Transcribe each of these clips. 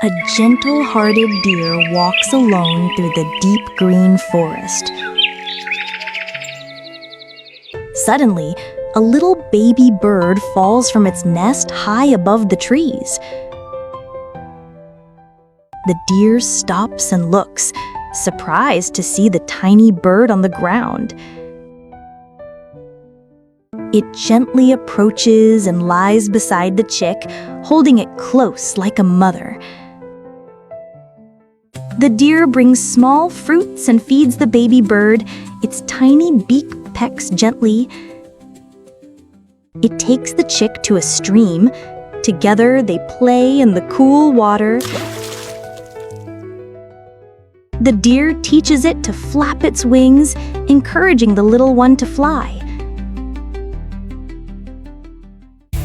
A gentle-hearted deer walks alone through the deep green forest. Suddenly, a little baby bird falls from its nest high above the trees. The deer stops and looks, surprised to see the tiny bird on the ground. It gently approaches and lies beside the chick, holding it close like a mother. The deer brings small fruits and feeds the baby bird. Its tiny beak pecks gently. It takes the chick to a stream. Together they play in the cool water. The deer teaches it to flap its wings, encouraging the little one to fly.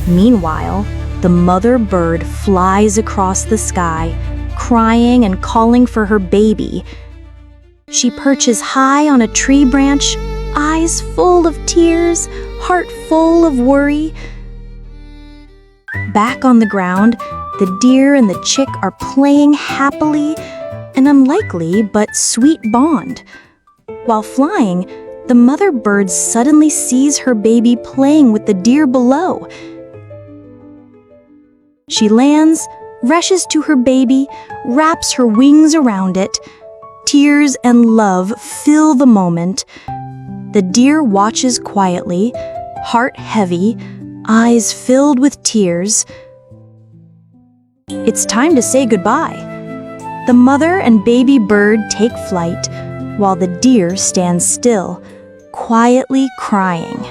Meanwhile, the mother bird flies across the sky, crying and calling for her baby. She perches high on a tree branch, eyes full of tears, heart full of worry. Back on the ground, the deer and the chick are playing happily, an unlikely but sweet bond. While flying, the mother bird suddenly sees her baby playing with the deer below. She lands, rushes to her baby, wraps her wings around it. Tears and love fill the moment. The deer watches quietly, heart heavy, eyes filled with tears. It's time to say goodbye. The mother and baby bird take flight, while the deer stands still, quietly crying.